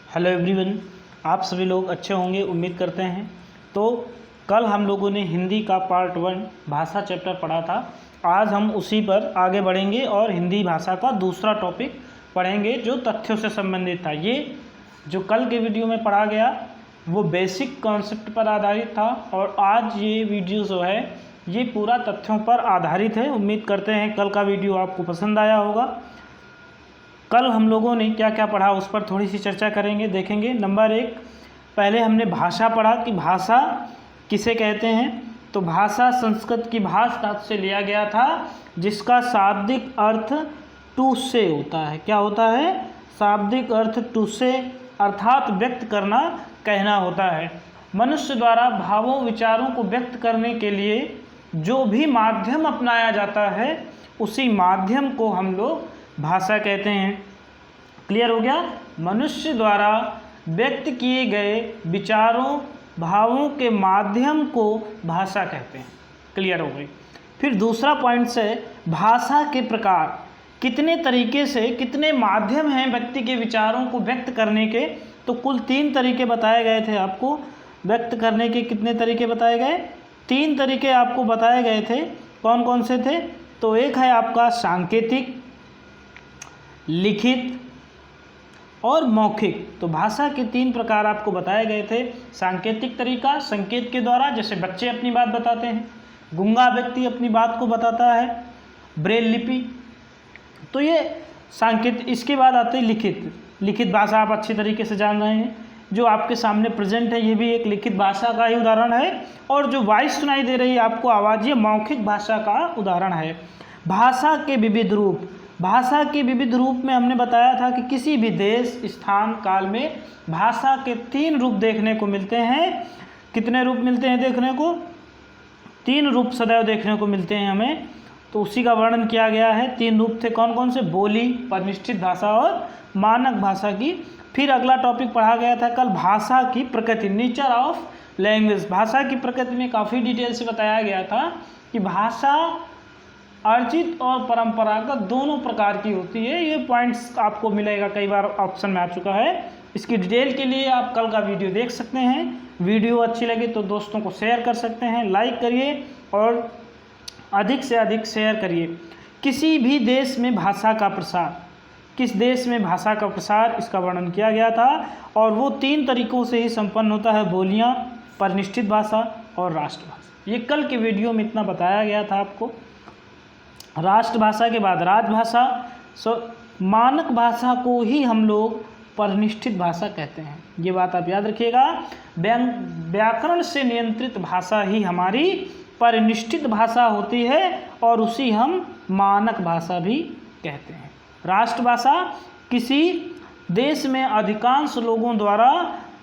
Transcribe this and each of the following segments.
Hello everyone, आप सभी लोग अच्छे होंगे उम्मीद करते हैं। तो कल हम लोगों ने हिंदी का पार्ट 1 भाषा चैप्टर पढ़ा था। आज हम उसी पर आगे बढ़ेंगे और हिंदी भाषा का दूसरा टॉपिक पढ़ेंगे जो तथ्यों से संबंधित था। ये जो कल के वीडियो में पढ़ा गया वो बेसिक कॉन्सेप्ट पर आधारित था और आज ये वीडियो जो है ये पूरा तथ्यों पर आधारित है। उम्मीद करते हैं कल का वीडियो आपको पसंद आया होगा। कल हम लोगों ने क्या क्या पढ़ा उस पर थोड़ी सी चर्चा करेंगे, देखेंगे। नंबर 1, पहले हमने भाषा पढ़ा कि भाषा किसे कहते हैं। तो भाषा संस्कृत की भाष धातु से लिया गया था जिसका शाब्दिक अर्थ टू से होता है। क्या होता है? शाब्दिक अर्थ टू से, अर्थात व्यक्त करना, कहना होता है। मनुष्य द्वारा भावों विचारों को व्यक्त करने के लिए जो भी माध्यम अपनाया जाता है उसी माध्यम को हम लोग भाषा कहते हैं। क्लियर हो गया? मनुष्य द्वारा व्यक्त किए गए विचारों भावों के माध्यम को भाषा कहते हैं। क्लियर हो गई। फिर दूसरा पॉइंट से भाषा के प्रकार, कितने तरीके से, कितने माध्यम हैं व्यक्ति के विचारों को व्यक्त करने के। तो कुल 3 तरीके बताए गए थे आपको व्यक्त करने के। कितने तरीके बताए गए? 3 तरीके आपको बताए गए थे। कौन कौन से थे? तो एक है आपका सांकेतिक, लिखित और मौखिक। तो भाषा के 3 प्रकार आपको बताए गए थे। सांकेतिक तरीका, संकेत के द्वारा, जैसे बच्चे अपनी बात बताते हैं, गूंगा व्यक्ति अपनी बात को बताता है, ब्रेल लिपि। तो ये सांकेत। इसके बाद आते हैं लिखित। लिखित भाषा आप अच्छी तरीके से जान रहे हैं, जो आपके सामने प्रेजेंट है ये भी एक लिखित भाषा का ही उदाहरण है। और जो वॉइस सुनाई दे रही है आपको आवाज़, ये मौखिक भाषा का उदाहरण है। भाषा के विविध रूप। भाषा के विविध रूप में हमने बताया था कि किसी भी देश, स्थान, काल में भाषा के 3 रूप देखने को मिलते हैं। कितने रूप मिलते हैं देखने को? 3 रूप सदैव देखने को मिलते हैं हमें। तो उसी का वर्णन किया गया है। 3 रूप थे। कौन कौन से? बोली, परिनिष्ठित भाषा और मानक भाषा की। फिर अगला टॉपिक पढ़ा गया था कल, भाषा की प्रकृति, नेचर ऑफ लैंग्वेज। भाषा की प्रकृति में काफ़ी डिटेल से बताया गया था कि भाषा अर्जित और परंपरागत दोनों प्रकार की होती है। ये पॉइंट्स आपको मिलेगा, कई बार ऑप्शन में आ चुका है। इसकी डिटेल के लिए आप कल का वीडियो देख सकते हैं। वीडियो अच्छी लगे तो दोस्तों को शेयर कर सकते हैं, लाइक करिए और अधिक से अधिक शेयर करिए। किसी भी देश में भाषा का प्रसार, किस देश में भाषा का प्रसार, इसका वर्णन किया गया था। और वो 3 तरीकों से ही संपन्न होता है, बोलियाँ, परिनिष्ठित भाषा और राष्ट्रभाषा। ये कल के वीडियो में इतना बताया गया था आपको। राष्ट्रभाषा के बाद राजभाषा। मानक भाषा को ही हम लोग परिनिष्ठित भाषा कहते हैं। ये बात आप याद रखिएगा। व्याकरण से नियंत्रित भाषा ही हमारी परिनिष्ठित भाषा होती है और उसी हम मानक भाषा भी कहते हैं। राष्ट्रभाषा, किसी देश में अधिकांश लोगों द्वारा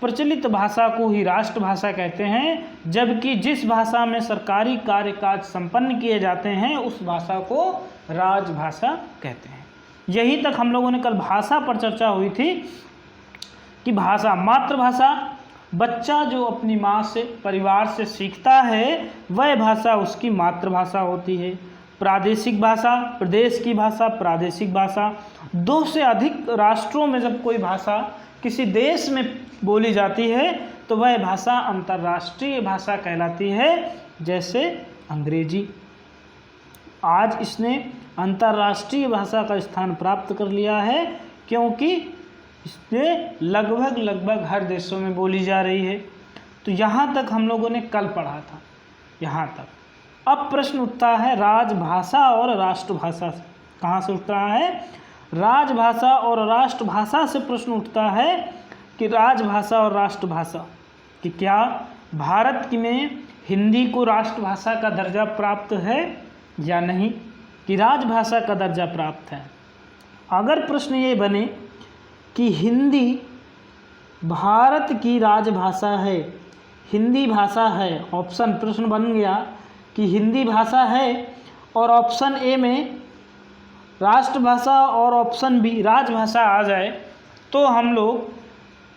प्रचलित भाषा को ही राष्ट्रभाषा कहते हैं, जबकि जिस भाषा में सरकारी कार्यकाज संपन्न किए जाते हैं उस भाषा को राजभाषा कहते हैं। यही तक हम लोगों ने कल भाषा पर चर्चा हुई थी कि भाषा, मातृभाषा, बच्चा जो अपनी माँ से, परिवार से सीखता है वह भाषा उसकी मातृभाषा होती है। प्रादेशिक भाषा, प्रदेश की भाषा, प्रादेशिक भाषा। 2 से अधिक राष्ट्रों में जब कोई भाषा किसी देश में बोली जाती है तो वह भाषा अंतर्राष्ट्रीय भाषा कहलाती है। जैसे अंग्रेजी, आज इसने अंतर्राष्ट्रीय भाषा का स्थान प्राप्त कर लिया है क्योंकि इसने लगभग हर देशों में बोली जा रही है। तो यहाँ तक हम लोगों ने कल पढ़ा था, यहाँ तक। अब प्रश्न उठता है राजभाषा और राष्ट्रभाषा से। कहाँ से उठता है? राजभाषा और राष्ट्रभाषा से प्रश्न उठता है कि राजभाषा और राष्ट्रभाषा कि क्या भारत में हिंदी को राष्ट्रभाषा का दर्जा प्राप्त है या नहीं, कि राजभाषा का दर्जा प्राप्त है। अगर प्रश्न ये बने कि हिंदी भारत की राजभाषा है, हिंदी भाषा है, ऑप्शन प्रश्न बन गया कि हिंदी भाषा है और ऑप्शन ए में राष्ट्रभाषा और ऑप्शन बी राजभाषा आ जाए तो हम लोग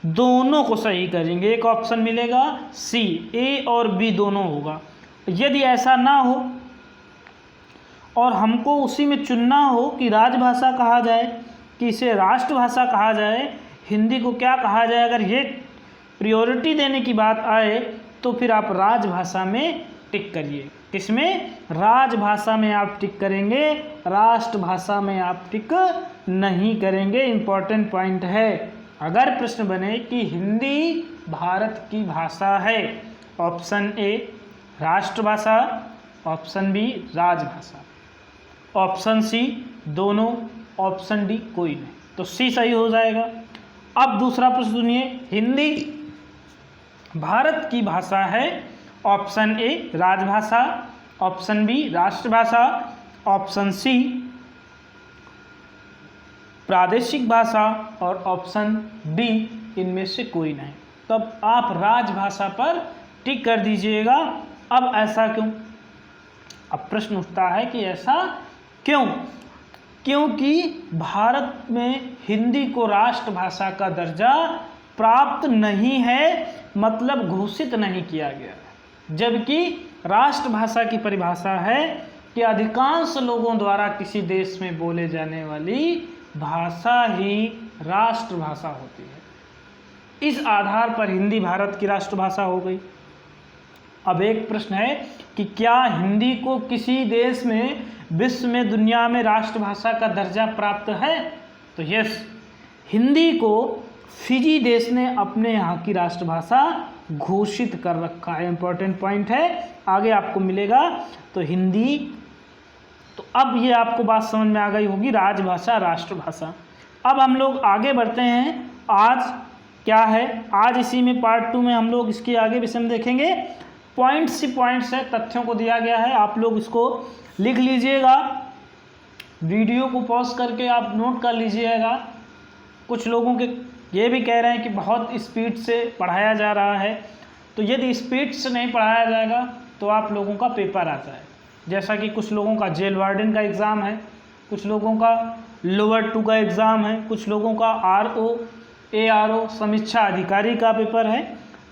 दोनों को सही करेंगे। एक ऑप्शन मिलेगा सी, ए और बी दोनों होगा। यदि ऐसा ना हो और हमको उसी में चुनना हो कि राजभाषा कहा जाए कि इसे राष्ट्रभाषा कहा जाए, हिंदी को क्या कहा जाए, अगर ये प्रायोरिटी देने की बात आए तो फिर आप राजभाषा में टिक करिए। किसमें? राजभाषा में आप टिक करेंगे, राष्ट्रभाषा में आप टिक नहीं करेंगे। इम्पॉर्टेंट पॉइंट है। अगर प्रश्न बने कि हिंदी भारत की भाषा है, ऑप्शन ए राष्ट्रभाषा, ऑप्शन बी राजभाषा, ऑप्शन सी दोनों, ऑप्शन डी कोई नहीं, तो सी सही हो जाएगा। अब दूसरा प्रश्न सुनिए, हिंदी भारत की भाषा है, ऑप्शन ए राजभाषा, ऑप्शन बी राष्ट्रभाषा, ऑप्शन सी प्रादेशिक भाषा और ऑप्शन डी इनमें से कोई नहीं। तब आप राजभाषा पर टिक कर दीजिएगा। अब ऐसा क्यों? अब प्रश्न उठता है कि ऐसा क्यों? क्योंकि भारत में हिंदी को राष्ट्रभाषा का दर्जा प्राप्त नहीं है, मतलब घोषित नहीं किया गया, जबकि राष्ट्रभाषा की परिभाषा है कि अधिकांश लोगों द्वारा किसी देश में बोले जाने वाली भाषा ही राष्ट्रभाषा होती है। इस आधार पर हिंदी भारत की राष्ट्रभाषा हो गई। अब एक प्रश्न है कि क्या हिंदी को किसी देश में, विश्व में, दुनिया में राष्ट्रभाषा का दर्जा प्राप्त है? तो यस, हिंदी को फिजी देश ने अपने यहाँ की राष्ट्रभाषा घोषित कर रखा है। इंपॉर्टेंट पॉइंट है, आगे आपको मिलेगा। तो हिंदी, तो अब ये आपको बात समझ में आ गई होगी, राजभाषा राष्ट्रभाषा। अब हम लोग आगे बढ़ते हैं। आज क्या है, आज इसी में पार्ट 2 में हम लोग इसके आगे विषय में देखेंगे। पॉइंट्स ही पॉइंट्स है, तथ्यों को दिया गया है, आप लोग इसको लिख लीजिएगा, वीडियो को पॉज करके आप नोट कर लीजिएगा। कुछ लोगों के ये भी कह रहे हैं कि बहुत स्पीड से पढ़ाया जा रहा है, तो यदि स्पीड से नहीं पढ़ाया जाएगा तो आप लोगों का पेपर आता है। जैसा कि कुछ लोगों का जेल वार्डन का एग्ज़ाम है, कुछ लोगों का लोअर 2 का एग्ज़ाम है, कुछ लोगों का RO ARO समीक्षा अधिकारी का पेपर है,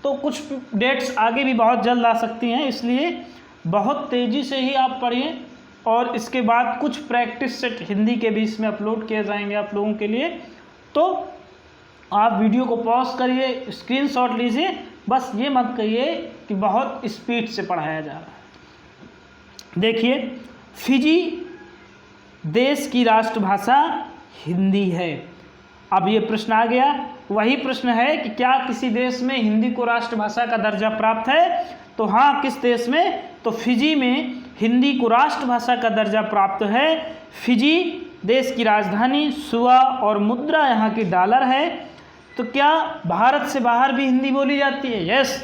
तो कुछ डेट्स आगे भी बहुत जल्द आ सकती हैं, इसलिए बहुत तेज़ी से ही आप पढ़िए। और इसके बाद कुछ प्रैक्टिस सेट हिंदी के भी इसमें अपलोड किए जाएंगे आप लोगों के लिए, तो आप वीडियो को पॉज करिए, स्क्रीनशॉट लीजिए, बस ये मत कहिए कि बहुत स्पीड से पढ़ाया जा रहा है। देखिए, फिजी देश की राष्ट्रभाषा हिंदी है। अब ये प्रश्न आ गया, वही प्रश्न है कि क्या किसी देश में हिंदी को राष्ट्रभाषा का दर्जा प्राप्त है? तो हाँ, किस देश में? तो फिजी में हिंदी को राष्ट्रभाषा का दर्जा प्राप्त है। फिजी देश की राजधानी सुआ और मुद्रा यहाँ की डॉलर है। तो क्या भारत से बाहर भी हिंदी बोली जाती है? यस।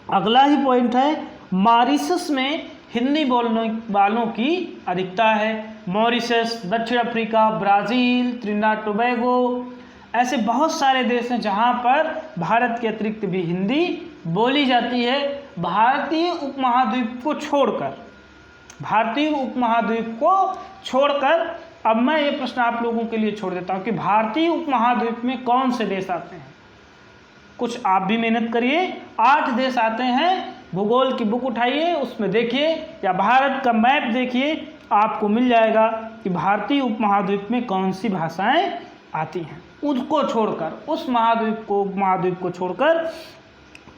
अगला ही पॉइंट है, मॉरिशस में हिंदी बोलने वालों की अधिकता है। मॉरिशस, दक्षिण अफ्रीका, ब्राज़ील, त्रिनिदाद टोबैगो, ऐसे बहुत सारे देश हैं जहाँ पर भारत के अतिरिक्त भी हिंदी बोली जाती है। भारतीय उपमहाद्वीप को छोड़कर, भारतीय उपमहाद्वीप को छोड़कर, अब मैं ये प्रश्न आप लोगों के लिए छोड़ देता हूँ कि भारतीय उपमहाद्वीप में कौन से देश आते हैं? कुछ आप भी मेहनत करिए, 8 देश आते हैं। भूगोल की बुक उठाइए, उसमें देखिए, या भारत का मैप देखिए, आपको मिल जाएगा कि भारतीय उपमहाद्वीप में कौन सी भाषाएं आती हैं। उसको छोड़कर, उस महाद्वीप को छोड़कर,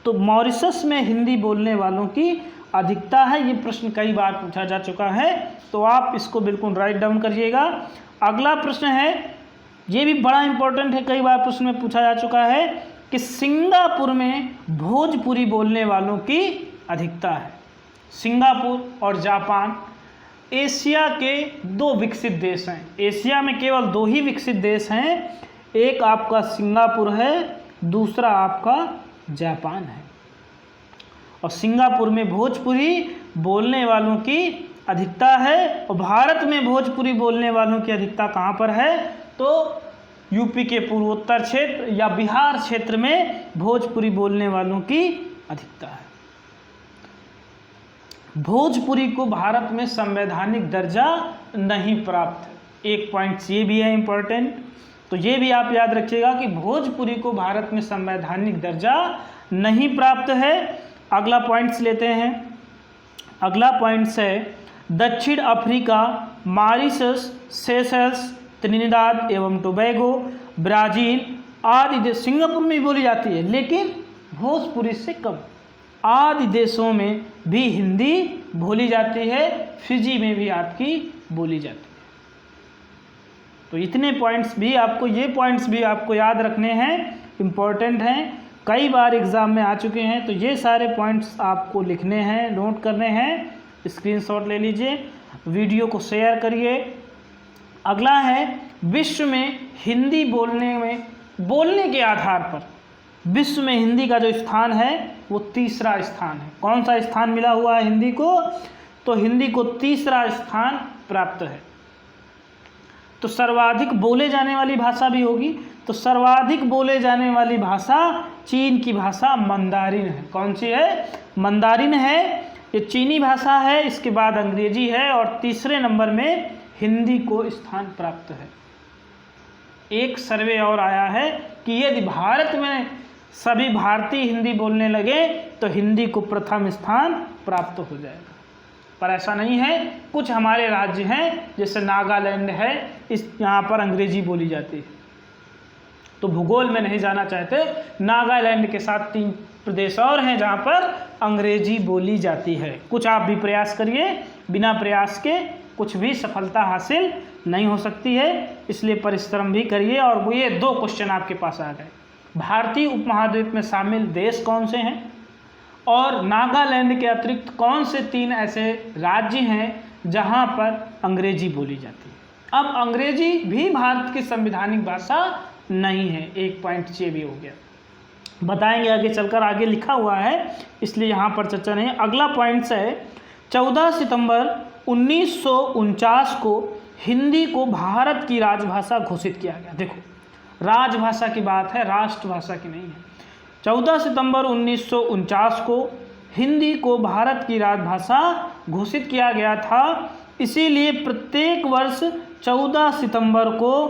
तो मॉरिशस में हिंदी बोलने वालों की अधिकता है। ये प्रश्न कई बार पूछा जा चुका है, तो आप इसको बिल्कुल राइट डाउन करिएगा। अगला प्रश्न है, ये भी बड़ा इंपॉर्टेंट है, कई बार प्रश्न में पूछा जा चुका है कि सिंगापुर में भोजपुरी बोलने वालों की अधिकता है। सिंगापुर और जापान एशिया के 2 विकसित देश हैं। एशिया में केवल 2 ही विकसित देश हैं, एक आपका सिंगापुर है, दूसरा आपका जापान है। और सिंगापुर में भोजपुरी बोलने वालों की अधिकता है, और भारत में भोजपुरी बोलने वालों की अधिकता कहाँ पर है? तो यूपी के पूर्वोत्तर क्षेत्र या बिहार क्षेत्र में भोजपुरी बोलने वालों की अधिकता है। भोजपुरी को भारत में संवैधानिक दर्जा नहीं प्राप्त है। एक पॉइंट ये भी है इम्पोर्टेंट, तो ये भी आप याद रखिएगा कि भोजपुरी को भारत में संवैधानिक दर्जा नहीं प्राप्त है। अगला पॉइंट्स लेते हैं। अगला पॉइंट्स है, दक्षिण अफ्रीका, मॉरिशस, सेशल्स, त्रिनिदाद एवं टोबैगो, ब्राज़ील आदि देश, सिंगापुर में भी बोली जाती है लेकिन भोजपुरी से कम। आदि देशों में भी हिंदी बोली जाती है, फिजी में भी आपकी बोली जाती है। तो इतने पॉइंट्स भी आपको, ये पॉइंट्स भी आपको याद रखने हैं, इम्पोर्टेंट हैं, कई बार एग्ज़ाम में आ चुके हैं। तो ये सारे पॉइंट्स आपको लिखने हैं, नोट करने हैं, स्क्रीनशॉट ले लीजिए, वीडियो को शेयर करिए। अगला है विश्व में हिंदी बोलने के आधार पर विश्व में हिंदी का जो स्थान है वो तीसरा स्थान है। कौन सा स्थान मिला हुआ है हिंदी को? तो हिंदी को तीसरा स्थान प्राप्त है। तो सर्वाधिक बोले जाने वाली भाषा भी होगी, तो सर्वाधिक बोले जाने वाली भाषा चीन की भाषा मंदारिन है। कौन सी है? मंदारिन है, ये चीनी भाषा है, इसके बाद अंग्रेजी है और तीसरे नंबर में हिंदी को स्थान प्राप्त है। एक सर्वे और आया है कि यदि भारत में सभी भारतीय हिंदी बोलने लगे तो हिंदी को प्रथम स्थान प्राप्त हो जाएगा, पर ऐसा नहीं है। कुछ हमारे राज्य हैं जैसे नागालैंड है, यहाँ पर अंग्रेजी बोली जाती है। तो भूगोल में नहीं जाना चाहते, नागालैंड के साथ 3 प्रदेश और हैं जहाँ पर अंग्रेजी बोली जाती है। कुछ आप भी प्रयास करिए, बिना प्रयास के कुछ भी सफलता हासिल नहीं हो सकती है, इसलिए परिश्रम भी करिए। और वो ये 2 क्वेश्चन आपके पास आ गए, भारतीय उपमहाद्वीप में शामिल देश कौन से हैं और नागालैंड के अतिरिक्त कौन से 3 ऐसे राज्य हैं जहां पर अंग्रेजी बोली जाती है। अब अंग्रेजी भी भारत की संवैधानिक भाषा नहीं है, 1 पॉइंट ये भी हो गया, बताएंगे आगे चलकर, आगे लिखा हुआ है इसलिए यहाँ पर चर्चा नहीं। अगला पॉइंट है 14 सितंबर 1949 को हिंदी को भारत की राजभाषा घोषित किया गया। देखो, राजभाषा की बात है, राष्ट्रभाषा की नहीं है। 14 सितंबर 1949 को हिंदी को भारत की राजभाषा घोषित किया गया था। इसीलिए प्रत्येक वर्ष 14 सितंबर को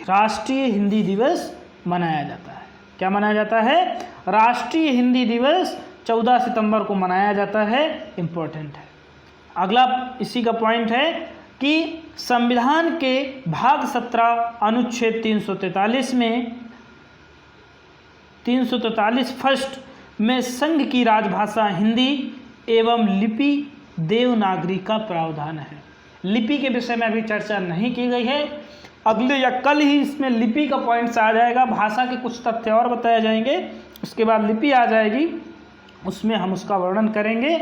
राष्ट्रीय हिंदी दिवस मनाया जाता है। क्या मनाया जाता है? राष्ट्रीय हिंदी दिवस 14 सितंबर को मनाया जाता है, इम्पोर्टेंट है। अगला इसी का पॉइंट है कि संविधान के भाग 17 अनुच्छेद 343 में 343 फर्स्ट में संघ की राजभाषा हिंदी एवं लिपि देवनागरी का प्रावधान है। लिपि के विषय में अभी चर्चा नहीं की गई है, अगले या कल ही इसमें लिपि का पॉइंट्स आ जाएगा। भाषा के कुछ तथ्य और बताए जाएंगे, उसके बाद लिपि आ जाएगी, उसमें हम उसका वर्णन करेंगे।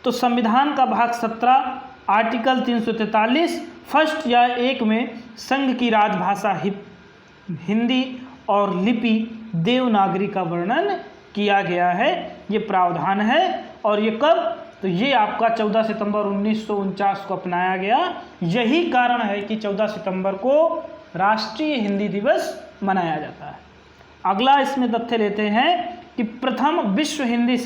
तो संविधान का भाग 17 आर्टिकल 343 फर्स्ट या 1 में संघ की राजभाषा हिंदी और लिपि देवनागरी का वर्णन किया गया है, ये प्रावधान है। और ये कब? तो ये आपका 14 सितंबर 1949 को अपनाया गया। यही कारण है कि 14 सितंबर को राष्ट्रीय हिंदी दिवस मनाया जाता है। अगला इसमें तथ्य लेते हैं कि प्रथम विश्व हिंदी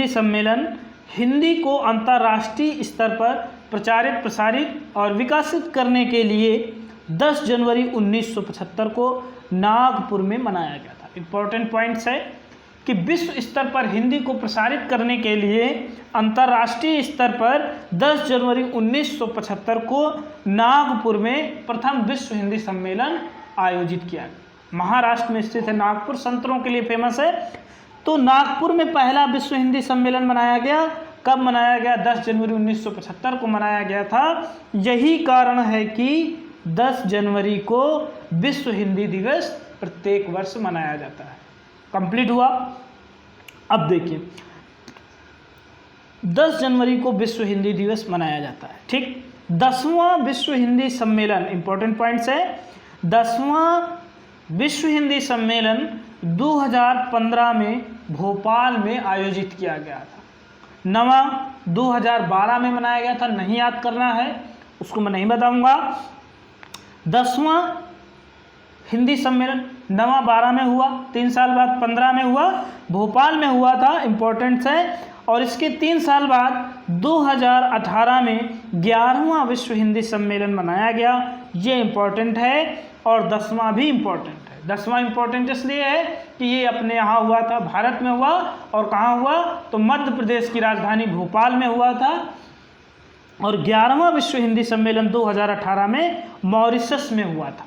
सम्मेलन हिंदी को अंतर्राष्ट्रीय स्तर पर प्रचारित, प्रसारित और विकसित करने के लिए 10 जनवरी 1975 को नागपुर में मनाया गया था। इम्पोर्टेंट पॉइंट्स है कि विश्व स्तर पर हिंदी को प्रसारित करने के लिए अंतर्राष्ट्रीय स्तर पर 10 जनवरी 1975 को नागपुर में प्रथम विश्व हिंदी सम्मेलन आयोजित किया गया। महाराष्ट्र में स्थित है नागपुर, संतरों के लिए फेमस है। तो नागपुर में पहला विश्व हिंदी सम्मेलन मनाया गया। कब मनाया गया? 10 जनवरी 1975 को मनाया गया था। यही कारण है कि 10 जनवरी को विश्व हिंदी दिवस प्रत्येक वर्ष मनाया जाता है। कंप्लीट हुआ। अब देखिए, 10 जनवरी को विश्व हिंदी दिवस मनाया जाता है, ठीक। 10वां विश्व हिंदी सम्मेलन, इंपॉर्टेंट पॉइंट्स है, 10वां विश्व हिंदी सम्मेलन 2015 में भोपाल में आयोजित किया गया था। 9वां 2012 में मनाया गया था, नहीं याद करना है, उसको मैं नहीं बताऊंगा। 10वां हिंदी सम्मेलन 9वां 12 में हुआ, 3 साल बाद 15 में हुआ, भोपाल में हुआ था, इम्पोर्टेंट है। और इसके 3 साल बाद 2018 में 11वां विश्व हिंदी सम्मेलन मनाया गया, ये इम्पोर्टेंट है। और 10वां भी इम्पोर्टेंट है। 10वां इम्पोर्टेंट इसलिए है कि ये अपने यहाँ हुआ था, भारत में हुआ। और कहाँ हुआ? तो मध्य प्रदेश की राजधानी भोपाल में हुआ था। और 11वां विश्व हिंदी सम्मेलन 2018 में मॉरिशस में हुआ था।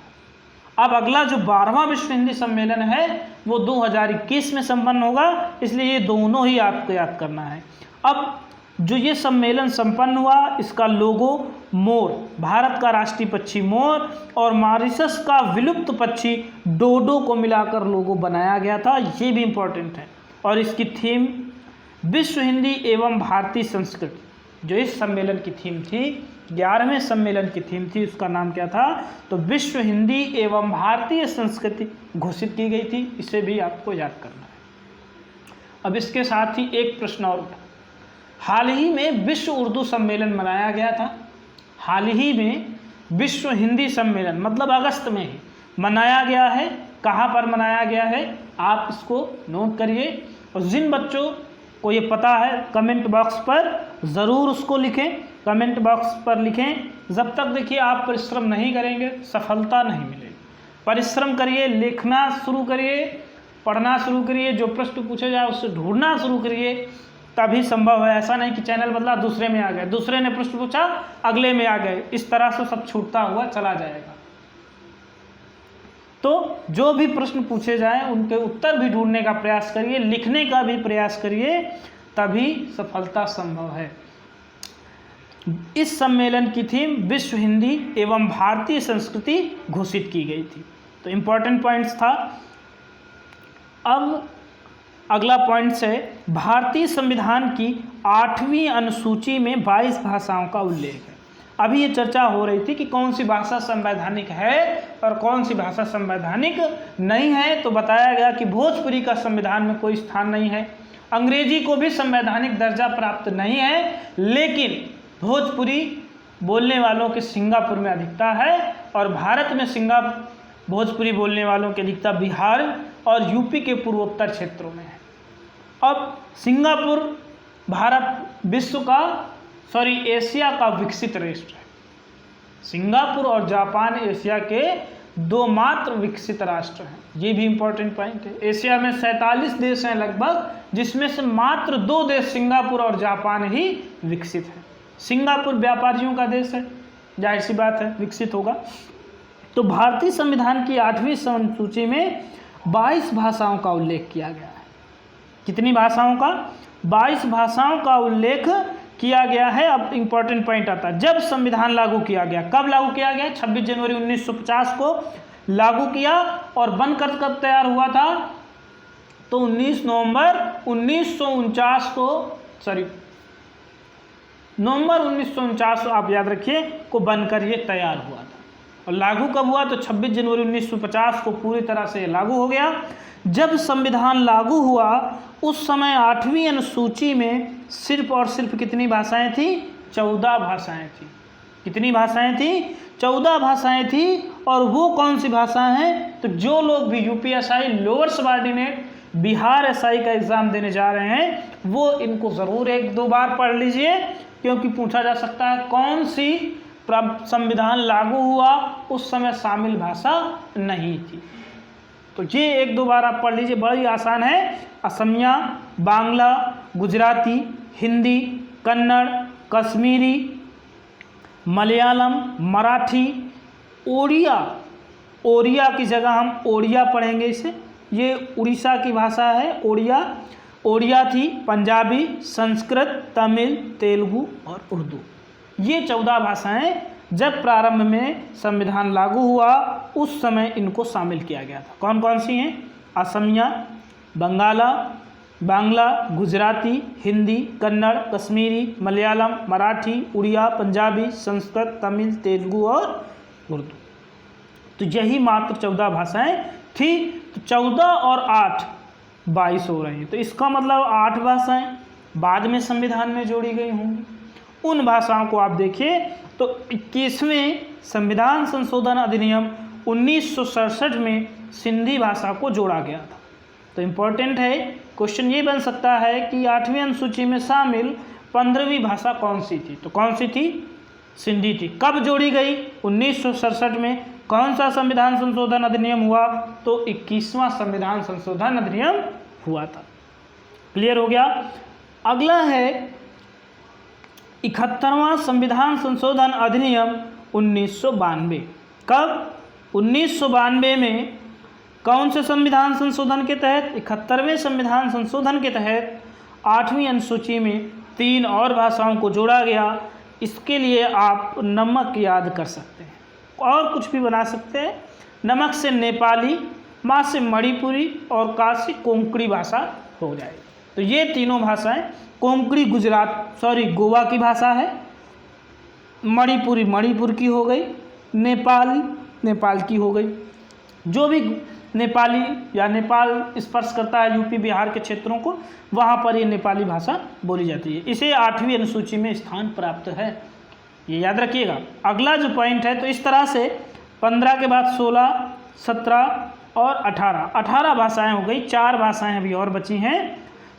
अब अगला जो 12वां विश्व हिंदी सम्मेलन है वो 2021 में संपन्न होगा, इसलिए ये दोनों ही आपको याद करना है। अब जो ये सम्मेलन संपन्न हुआ, इसका लोगो मोर, भारत का राष्ट्रीय पक्षी मोर और मॉरिशस का विलुप्त पक्षी डोडो को मिलाकर लोगो बनाया गया था, ये भी इम्पोर्टेंट है। और इसकी थीम विश्व हिंदी एवं भारतीय संस्कृति, जो इस सम्मेलन की थीम थी, 11वें सम्मेलन की थीम थी, उसका नाम क्या था? तो विश्व हिंदी एवं भारतीय संस्कृति घोषित की गई थी। इसे भी आपको याद करना है। अब इसके साथ ही एक प्रश्न और उठा, हाल ही में विश्व उर्दू सम्मेलन मनाया गया था। हाल ही में विश्व हिंदी सम्मेलन मतलब अगस्त में ही मनाया गया है। कहाँ पर मनाया गया है आप इसको नोट करिए, और जिन बच्चों को ये पता है कमेंट बॉक्स पर ज़रूर उसको लिखें, कमेंट बॉक्स पर लिखें। जब तक देखिए आप परिश्रम नहीं करेंगे सफलता नहीं मिलेगी। परिश्रम करिए, लिखना शुरू करिए, पढ़ना शुरू करिए, जो प्रश्न पूछे जाए उससे ढूंढना शुरू करिए, तभी संभव है। ऐसा नहीं कि चैनल बदला दूसरे में आ गए, दूसरे ने प्रश्न पूछा अगले में आ गए, इस तरह से सब छूटता हुआ चला जाएगा। तो जो भी प्रश्न पूछे जाएं उनके उत्तर भी ढूंढने का प्रयास करिए, लिखने का भी प्रयास करिए, तभी सफलता संभव है। इस सम्मेलन की थीम विश्व हिंदी एवं भारतीय संस्कृति घोषित की गई थी। तो इम्पोर्टेंट पॉइंट्स था। अब अगला पॉइंट्स है, भारतीय संविधान की 8वीं अनुसूची में 22 भाषाओं का उल्लेख है। अभी ये चर्चा हो रही थी कि कौन सी भाषा संवैधानिक है और कौन सी भाषा संवैधानिक नहीं है। तो बताया गया कि भोजपुरी का संविधान में कोई स्थान नहीं है, अंग्रेजी को भी संवैधानिक दर्जा प्राप्त नहीं है, लेकिन भोजपुरी बोलने वालों की सिंगापुर में अधिकता है, और भारत में भोजपुरी बोलने वालों की अधिकता बिहार और यूपी के पूर्वोत्तर क्षेत्रों में है। अब सिंगापुर एशिया का विकसित राष्ट्र है। सिंगापुर और जापान एशिया के दो मात्र विकसित राष्ट्र हैं, ये भी इम्पोर्टेंट पॉइंट है। एशिया में 47 देश हैं लगभग, जिसमें से मात्र 2 देश सिंगापुर और जापान ही विकसित हैं। सिंगापुर व्यापारियों का देश है, जाहिर सी बात है विकसित होगा। तो भारतीय संविधान की 8वीं अनुसूची में 22 भाषाओं का उल्लेख किया गया है। कितनी भाषाओं का? 22 भाषाओं का उल्लेख किया गया है। अब इम्पोर्टेंट पॉइंट आता है, जब संविधान लागू किया गया, कब लागू किया गया? 26 जनवरी 1950 को लागू किया, और बनकर कब तैयार हुआ था? तो 19 नवंबर 1949 आप याद रखिए को बनकर ये तैयार हुआ था। और लागू कब हुआ? तो 26 जनवरी 1950 को पूरी तरह से लागू हो गया। जब संविधान लागू हुआ उस समय 8वीं अनुसूची में सिर्फ और सिर्फ कितनी भाषाएं थी? 14 भाषाएं थी। कितनी भाषाएं थी? 14 भाषाएं थी। और वो कौन सी भाषाएं हैं? तो जो लोग भी UPSI lower subordinate Bihar SI का एग्ज़ाम देने जा रहे हैं वो इनको ज़रूर 1-2 बार पढ़ लीजिए, क्योंकि पूछा जा सकता है कौन सी संविधान लागू हुआ उस समय शामिल भाषा नहीं थी। तो ये 1-2 बार आप पढ़ लीजिए, बड़ी आसान है। असमिया, बांग्ला, गुजराती, हिंदी, कन्नड़, कश्मीरी, मलयालम, मराठी, ओड़िया की जगह हम ओड़िया पढ़ेंगे इसे, ये उड़ीसा की भाषा है ओड़िया थी, पंजाबी, संस्कृत, तमिल, तेलुगु और उर्दू। ये 14 भाषाएं जब प्रारंभ में संविधान लागू हुआ उस समय इनको शामिल किया गया था। कौन कौन सी हैं? असमिया, बांग्ला, गुजराती, हिंदी, कन्नड़, कश्मीरी, मलयालम, मराठी, उड़िया, पंजाबी, संस्कृत, तमिल, तेलुगु और उर्दू। तो यही मात्र 14 भाषाएं थी। तो 14 और 8 22 हो रही हैं। तो इसका मतलब 8 भाषाएं बाद में संविधान में जोड़ी गई होंगी। उन भाषाओं को आप देखिए तो 21वें संविधान संशोधन अधिनियम 1967 में सिंधी भाषा को जोड़ा गया था। तो इम्पोर्टेंट है, क्वेश्चन ये बन सकता है कि 8वीं अनुसूची में शामिल 15वीं भाषा कौन सी थी? तो कौन सी थी? सिंधी थी। कब जोड़ी गई? 1967 में। कौन सा संविधान संशोधन अधिनियम हुआ? तो 21वां संविधान संशोधन अधिनियम हुआ था। क्लियर हो गया? अगला है 71वां संविधान संशोधन अधिनियम 1992। कब? 1992 में कौन से संविधान संशोधन के तहत, 71वें संविधान संशोधन के तहत 8वीं अनुसूची में 3 और भाषाओं को जोड़ा गया। इसके लिए आप नमक याद कर सकते हैं और कुछ भी बना सकते हैं। नमक से नेपाली, माँ से मणिपुरी और का से कोंकणी भाषा हो जाएगी। तो ये तीनों भाषाएं, कोंकणी गोवा की भाषा है, मणिपुरी मणिपुर की हो गई, नेपाली नेपाल की हो गई। जो भी नेपाली या नेपाल स्पर्श करता है यूपी बिहार के क्षेत्रों को, वहाँ पर ये नेपाली भाषा बोली जाती है। इसे 8वीं अनुसूची में स्थान प्राप्त है, ये याद रखिएगा। अगला जो पॉइंट है, तो इस तरह से 15 के बाद 16, 17 और 18 भाषाएं हो गई। 4 भाषाएं अभी और बची हैं।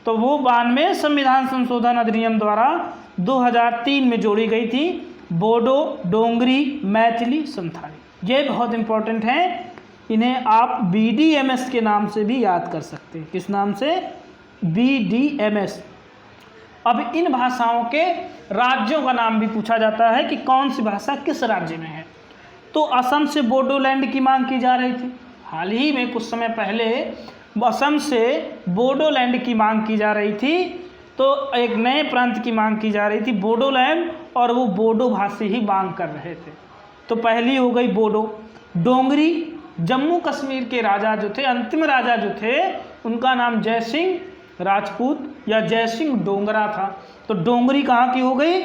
तो वो 92 संविधान संशोधन अधिनियम द्वारा 2003 में जोड़ी गई थी। बोडो, डोंगरी, मैथिली, संथाली, ये बहुत इंपॉर्टेंट हैं। इन्हें आप BDMS के नाम से भी याद कर सकते हैं। किस नाम से? BDMS। अब इन भाषाओं के राज्यों का नाम भी पूछा जाता है कि कौन सी भाषा किस राज्य में है। तो असम से बोडोलैंड की मांग की जा रही थी। हाल ही में कुछ समय पहले असम से बोडोलैंड की मांग की जा रही थी। तो एक नए प्रांत की मांग की जा रही थी, बोडोलैंड, और वो बोडो भाषी ही मांग कर रहे थे। तो पहली हो गई बोडो। डोंगरी, जम्मू कश्मीर के राजा जो थे, अंतिम राजा जो थे, उनका नाम जय सिंह राजपूत या जय सिंह डोगरा था। तो डोंगरी कहाँ की हो गई?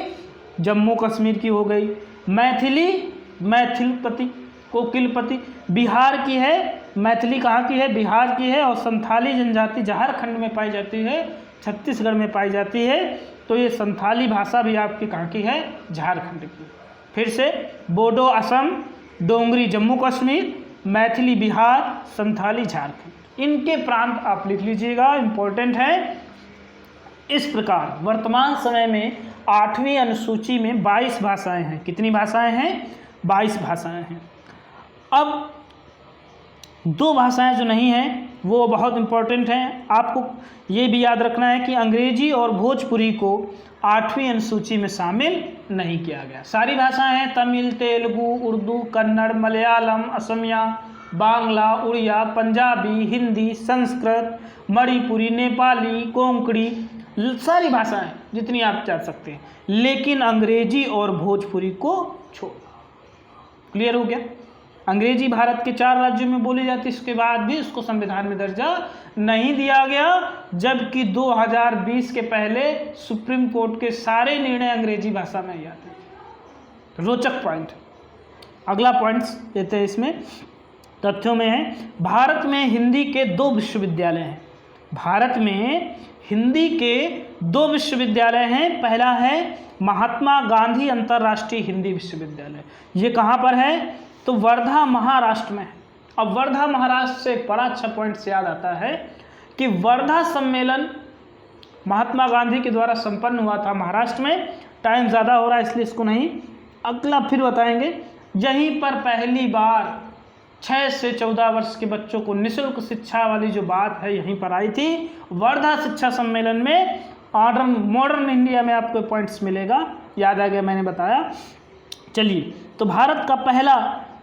जम्मू कश्मीर की हो गई। मैथिली, मैथिलपति, कोकिलपति बिहार की है। मैथिली कहाँ की है? बिहार की है। और संथाली जनजाति झारखंड में पाई जाती है, छत्तीसगढ़ में पाई जाती है। तो ये संथाली भाषा भी आपकी कहाँ की है? झारखंड की। फिर से बोडो असम, डोंगरी जम्मू कश्मीर, मैथिली बिहार, संथाली झारखंड। इनके प्रांत आप लिख लीजिएगा, इम्पोर्टेंट है। इस प्रकार वर्तमान समय में 8वीं अनुसूची में 22 भाषाएं हैं। कितनी भाषाएं हैं? 22 भाषाएं हैं। अब 2 भाषाएं जो नहीं हैं वो बहुत इम्पोर्टेंट हैं। आपको ये भी याद रखना है कि अंग्रेजी और भोजपुरी को 8वीं अनुसूची में शामिल नहीं किया गया। सारी भाषाएं हैं, तमिल, तेलुगु, उर्दू, कन्नड़, मलयालम, असमिया, बांग्ला, उड़िया, पंजाबी, हिंदी, संस्कृत, मणिपुरी, नेपाली, कोंकणी, सारी भाषाएं जितनी आप चाह सकते हैं, लेकिन अंग्रेजी और भोजपुरी को छोड़। क्लियर हो गया? अंग्रेजी भारत के 4 राज्यों में बोली जाती है, इसके बाद भी उसको संविधान में दर्जा नहीं दिया गया, जबकि 2020 के पहले सुप्रीम कोर्ट के सारे निर्णय अंग्रेजी भाषा में ही आते थे। रोचक पॉइंट। अगला पॉइंट्स देते हैं इसमें, तथ्यों में है, भारत में हिंदी के 2 विश्वविद्यालय हैं। भारत में हिंदी के 2 विश्वविद्यालय हैं। पहला है महात्मा गांधी अंतर्राष्ट्रीय हिंदी विश्वविद्यालय। ये कहाँ पर है? तो वर्धा, महाराष्ट्र में है। अब वर्धा महाराष्ट्र से बड़ा अच्छा पॉइंट से याद आता है कि वर्धा सम्मेलन महात्मा गांधी के द्वारा संपन्न हुआ था महाराष्ट्र में। टाइम ज़्यादा हो रहा है इसलिए इसको नहीं, अगला फिर बताएंगे। यहीं पर पहली बार 6 से 14 वर्ष के बच्चों को निःशुल्क शिक्षा वाली जो बात है यहीं पर आई थी, वर्धा शिक्षा सम्मेलन में। मॉडर्न इंडिया में आपको पॉइंट्स मिलेगा, याद आ गया, मैंने बताया। चलिए, तो भारत का पहला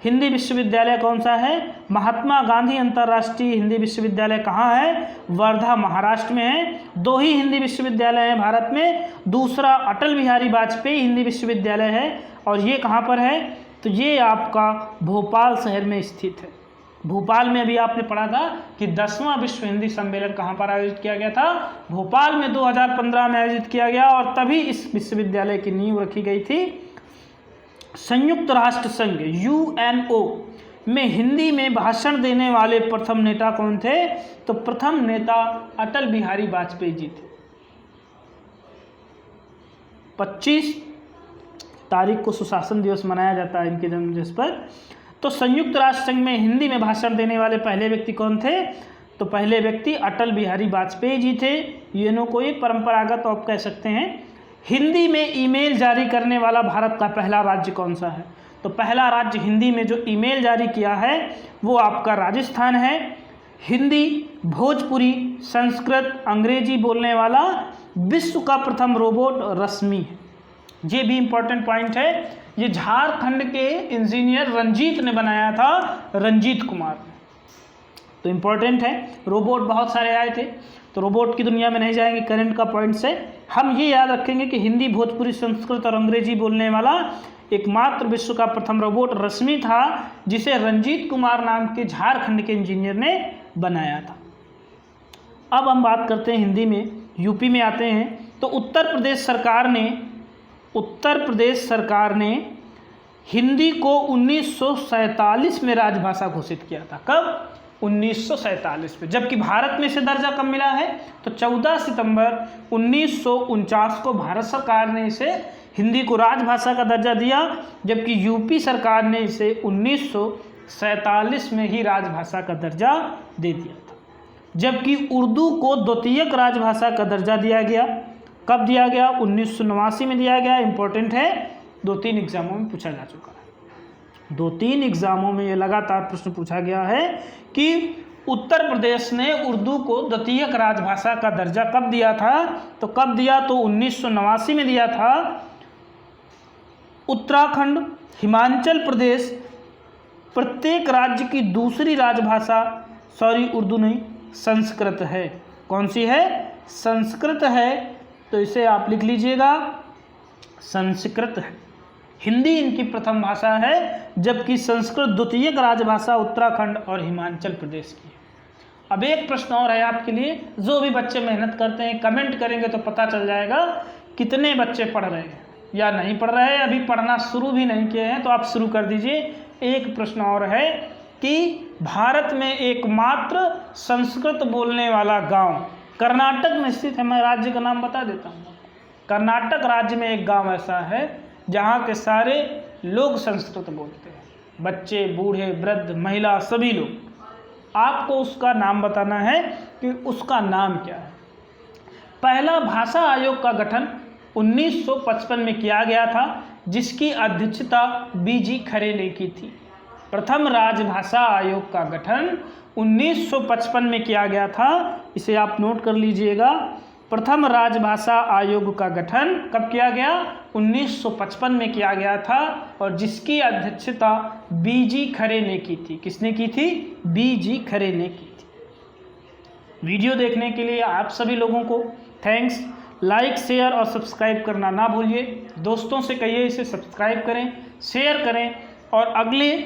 हिंदी विश्वविद्यालय कौन सा है? महात्मा गांधी अंतर्राष्ट्रीय हिंदी विश्वविद्यालय कहाँ है? वर्धा, महाराष्ट्र में है। 2 ही हिंदी विश्वविद्यालय हैं भारत में। दूसरा अटल बिहारी वाजपेयी हिंदी विश्वविद्यालय है, और ये कहाँ पर है? तो ये आपका भोपाल शहर में स्थित है। भोपाल में अभी आपने पढ़ा था कि 10वां विश्व हिंदी सम्मेलन कहाँ पर आयोजित किया गया था? भोपाल में 2015 में आयोजित किया गया, और तभी इस विश्वविद्यालय की नींव रखी गई थी। संयुक्त राष्ट्र संघ UNO में हिंदी में भाषण देने वाले प्रथम नेता कौन थे? तो प्रथम नेता अटल बिहारी वाजपेयी जी थे। 25 तारीख को सुशासन दिवस मनाया जाता है इनके जन्मदिवस पर। तो संयुक्त राष्ट्र संघ में हिंदी में भाषण देने वाले पहले व्यक्ति कौन थे? तो पहले व्यक्ति अटल बिहारी वाजपेयी जी थे। UNO को ये परंपरागत आप कह सकते हैं। हिंदी में ईमेल जारी करने वाला भारत का पहला राज्य कौन सा है? तो पहला राज्य हिंदी में जो ईमेल जारी किया है वो आपका राजस्थान है। हिंदी, भोजपुरी, संस्कृत, अंग्रेजी बोलने वाला विश्व का प्रथम रोबोट रश्मि है। ये भी इम्पोर्टेंट पॉइंट है ये झारखंड के इंजीनियर रंजीत ने बनाया था, रंजीत कुमार ने। तो इम्पोर्टेंट है, रोबोट बहुत सारे आए थे, तो रोबोट की दुनिया में नहीं जाएंगे। करंट का पॉइंट से हम ये याद रखेंगे कि हिंदी, भोजपुरी, संस्कृत और अंग्रेजी बोलने वाला एकमात्र विश्व का प्रथम रोबोट रश्मि था, जिसे रंजीत कुमार नाम के झारखंड के इंजीनियर ने बनाया था। अब हम बात करते हैं हिंदी में, यूपी में आते हैं। तो उत्तर प्रदेश सरकार ने हिंदी को 1947 में राजभाषा घोषित किया था। कब? 1947 में। जबकि भारत में इसे दर्जा कब मिला है? तो 14 सितंबर 1949 को भारत सरकार ने इसे हिंदी को राजभाषा का दर्जा दिया, जबकि यूपी सरकार ने इसे 1947 में ही राजभाषा का दर्जा दे दिया था। जबकि उर्दू को द्वितीयक राजभाषा का दर्जा दिया गया। कब दिया गया? 1989 में दिया गया। इंपॉर्टेंट है, 2-3 एग्जामों में पूछा जा चुका है। 2-3 एग्जामों में ये लगातार प्रश्न पूछा गया है कि उत्तर प्रदेश ने उर्दू को द्वितीयक राजभाषा का दर्जा कब दिया था? तो कब दिया? तो 1989 में दिया था। उत्तराखंड, हिमाचल प्रदेश, प्रत्येक राज्य की दूसरी राजभाषा, उर्दू नहीं, संस्कृत है। कौन सी है? संस्कृत है। तो इसे आप लिख लीजिएगा, संस्कृत है। हिंदी इनकी प्रथम भाषा है, जबकि संस्कृत द्वितीयक राजभाषा उत्तराखंड और हिमाचल प्रदेश की है। अब एक प्रश्न और है आपके लिए, जो भी बच्चे मेहनत करते हैं कमेंट करेंगे तो पता चल जाएगा कितने बच्चे पढ़ रहे हैं या नहीं पढ़ रहे हैं। अभी पढ़ना शुरू भी नहीं किए हैं तो आप शुरू कर दीजिए। एक प्रश्न और है कि भारत में एकमात्र संस्कृत बोलने वाला गांव कर्नाटक में स्थित है। मैं राज्य का नाम बता देता हूँ। कर्नाटक राज्य में एक गांव ऐसा है जहाँ के सारे लोग संस्कृत बोलते हैं, बच्चे, बूढ़े, वृद्ध, महिला, सभी लोग। आपको उसका नाम बताना है कि उसका नाम क्या है। पहला भाषा आयोग का गठन 1955 में किया गया था, जिसकी अध्यक्षता बीजी खरे ने की थी। प्रथम राजभाषा आयोग का गठन 1955 में किया गया था। इसे आप नोट कर लीजिएगा। प्रथम राजभाषा आयोग का गठन कब किया गया? 1955 में किया गया था, और जिसकी अध्यक्षता बीजी खरे ने की थी। किसने की थी? बीजी खरे ने की थी। वीडियो देखने के लिए आप सभी लोगों को थैंक्स। लाइक, शेयर और सब्सक्राइब करना ना भूलिए। दोस्तों से कहिए इसे सब्सक्राइब करें, शेयर करें। और अगले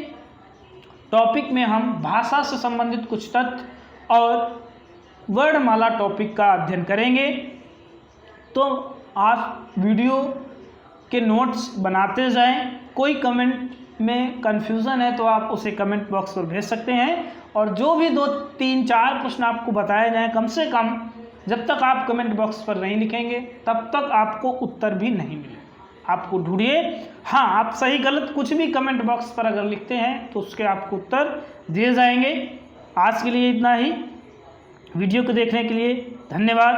टॉपिक में हम भाषा से संबंधित कुछ तथ्य और वर्णमाला टॉपिक का अध्ययन करेंगे। तो आप वीडियो के नोट्स बनाते जाएं। कोई कमेंट में कन्फ्यूज़न है तो आप उसे कमेंट बॉक्स पर भेज सकते हैं। और जो भी 2, 3, 4 प्रश्न आपको बताए जाएं, कम से कम जब तक आप कमेंट बॉक्स पर नहीं लिखेंगे तब तक आपको उत्तर भी नहीं मिलेगा। आपको ढूंढिए। हाँ, आप सही गलत कुछ भी कमेंट बॉक्स पर अगर लिखते हैं तो उसके आपको उत्तर दिए जाएंगे। आज के लिए इतना ही। वीडियो को देखने के लिए धन्यवाद।